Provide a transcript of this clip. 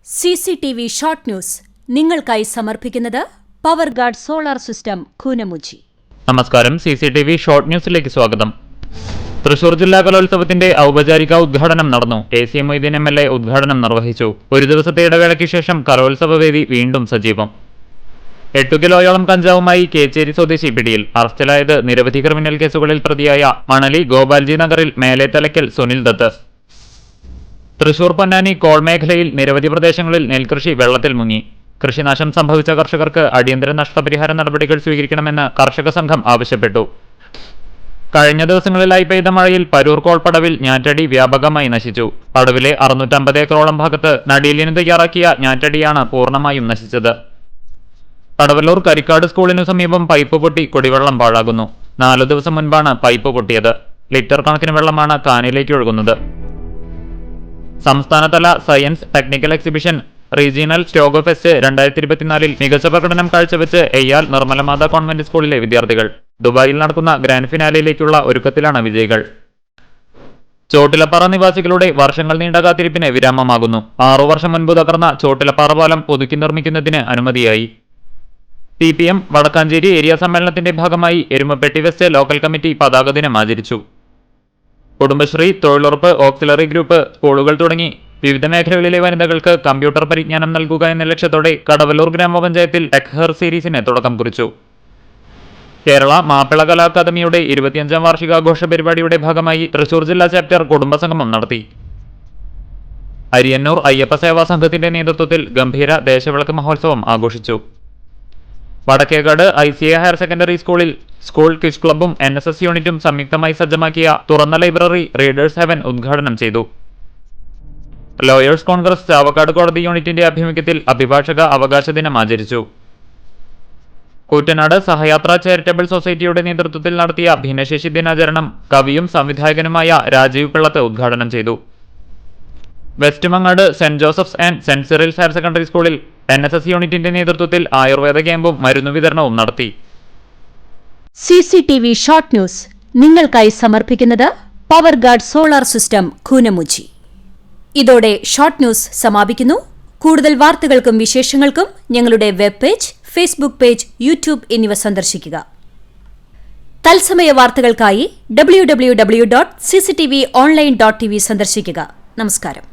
CCTV short news നിങ്ങൾക്കായി സമർപ്പിക്കുന്നത് power guard solar system Koonamuchi. നമസ്കാരം. CCTV ഷോർട്ട് ന്യൂസിലേക്ക് സ്വാഗതം. തൃശൂർ ജില്ലാ കലോത്സവത്തിന്റെ ഔപചാരിക ഉദ്ഘാടനം നടന്നു. AC മൊയ്തീൻ MLA ഉദ്ഘാടനം നിർവഹിച്ചു. ഒരു ദിവസത്തെ ഇടവേളയ്ക്ക് ശേഷം കലോത്സവ വേദി വീണ്ടും സജീവം. 8 കിലോയോളം കഞ്ചാവുമായി കേച്ചേരി സ്വദേശി പിടിയിൽ. അറസ്റ്റിലായത് നിരവധി ക്രിമിനൽ കേസുകളിൽ പ്രതിയായ മണലി ഗോപാൽജി നഗറിൽ മേലേത്തലയ്ക്കൽ സുനിൽ ദത്ത്. തൃശൂർ പൊന്നാനി കോൾ മേഖലയിൽ നിരവധി പ്രദേശങ്ങളിൽ നെൽകൃഷി വെള്ളത്തിൽ മുങ്ങി. കൃഷിനാശം സംഭവിച്ച കർഷകർക്ക് അടിയന്തര നഷ്ടപരിഹാര നടപടികൾ സ്വീകരിക്കണമെന്ന് കർഷക സംഘം ആവശ്യപ്പെട്ടു. കഴിഞ്ഞ ദിവസങ്ങളിലായി പെയ്ത മഴയിൽ പരൂർ കോൾപ്പടവിൽ ഞാറ്റടി വ്യാപകമായി നശിച്ചു. പടവിലെ 650 ഏക്കറോളം ഭാഗത്ത് നടീലിന് തയ്യാറാക്കിയ ഞാറ്റടിയാണ് പൂർണ്ണമായും നശിച്ചത്. കടവല്ലൂർ കരിക്കാട് സ്കൂളിനു സമീപം പൈപ്പ് പൊട്ടി കുടിവെള്ളം പാഴാകുന്നു. 4 ദിവസം മുൻപാണ് പൈപ്പ് പൊട്ടിയത്. ലിറ്റർ കണക്കിന് വെള്ളമാണ് കാനിലേക്ക് ഒഴുകുന്നത്. സംസ്ഥാനതല സയൻസ് ടെക്നിക്കൽ എക്സിബിഷൻ റീജിയണൽ സ്റ്റോഗോ ഫെസ്റ്റ് 2024 മികച്ച പ്രകടനം കാഴ്ചവെച്ച് എയ്യാൽ നിർമ്മലമാത കോൺവെന്റ് സ്കൂളിലെ വിദ്യാർത്ഥികൾ. ദുബായിൽ നടക്കുന്ന ഗ്രാൻഡ് ഫിനാലയിലേക്കുള്ള ഒരുക്കത്തിലാണ് വിജയികൾ. ചോട്ടിലപ്പാറ നിവാസികളുടെ വർഷങ്ങൾ നീണ്ട കാത്തിരിപ്പിന് വിരാമമാകുന്നു. 6 വർഷം മുൻപ് തകർന്ന ചോട്ടിലപ്പാറ പാലം പുതുക്കി നിർമ്മിക്കുന്നതിന് അനുമതിയായി. CPM വടക്കാഞ്ചേരി ഏരിയ സമ്മേളനത്തിന്റെ ഭാഗമായി എരുമപ്പെട്ടി വെസ്റ്റ് ലോക്കൽ കമ്മിറ്റി പതാക ദിനം ആചരിച്ചു. കുടുംബശ്രീ, തൊഴിലുറപ്പ്, ഓക്സിലറി ഗ്രൂപ്പ്, സ്കൂളുകൾ തുടങ്ങി വിവിധ മേഖലകളിലെ വനിതകൾക്ക് കമ്പ്യൂട്ടർ പരിജ്ഞാനം നൽകുക എന്ന ലക്ഷ്യത്തോടെ കടവല്ലൂർ ഗ്രാമപഞ്ചായത്തിൽ ടെക്ഹർ സീരീസിന് തുടക്കം കുറിച്ചു. കേരള മാപ്പിള കലാ അക്കാദമിയുടെ 25ാം വാർഷികാഘോഷ പരിപാടിയുടെ ഭാഗമായി തൃശൂർ ജില്ലാ ചാപ്റ്റർ കുടുംബസംഗമം നടത്തി. അരിയന്നൂർ അയ്യപ്പ സേവാ സംഘത്തിന്റെ നേതൃത്വത്തിൽ ഗംഭീര ദേശവിളക്ക് മഹോത്സവം ആഘോഷിച്ചു. വടക്കേക്കാട് ICA ഹയർ സെക്കൻഡറി സ്കൂളിൽ സ്കൂൾ ക്വിസ് ക്ലബ്ബും NSS യൂണിറ്റും സംയുക്തമായി സജ്ജമാക്കിയ തുറന്ന ലൈബ്രറി റീഡേഴ്സ് ഹെവൻ ഉദ്ഘാടനം ചെയ്തു. ലോയേഴ്സ് കോൺഗ്രസ് ചാവക്കാട് കോടതി യൂണിറ്റിന്റെ ആഭിമുഖ്യത്തിൽ അഭിഭാഷക അവകാശ ദിനം ആചരിച്ചു. കൂറ്റനാട് സഹയാത്ര ചാരിറ്റബിൾ സൊസൈറ്റിയുടെ നേതൃത്വത്തിൽ നടത്തിയ ഭിന്നശേഷി ദിനാചരണം കവിയും സംവിധായകനുമായ രാജീവ് പിള്ളത്ത് ഉദ്ഘാടനം ചെയ്തു. West Mangad saint Joseph's and saint Cyril's higher secondary സ്കൂളിൽ NSS യൂണിറ്റിന്റെ നേതൃത്വത്തിൽ ആയുർവേദ ക്യാമ്പും മരുന്നു വിതരണവും നടത്തി. CCTV ഷോർട്ട് ന്യൂസ് നിങ്ങൾക്കായി സമർപ്പിക്കുന്നത് power guard solar system Koonamuchi. ഇതോടെ ഷോർട്ട് ന്യൂസ് സമാപിക്കുന്നു. കൂടുതൽ വാർത്തകൾക്കും വിശേഷങ്ങൾക്കും ഞങ്ങളുടെ web page, Facebook page, YouTube എന്നിവ സന്ദർശിക്കുക. തത്സമയ വാർത്തകൾക്കായി www.cctv online.tv സന്ദർശിക്കുക. നമസ്കാരം.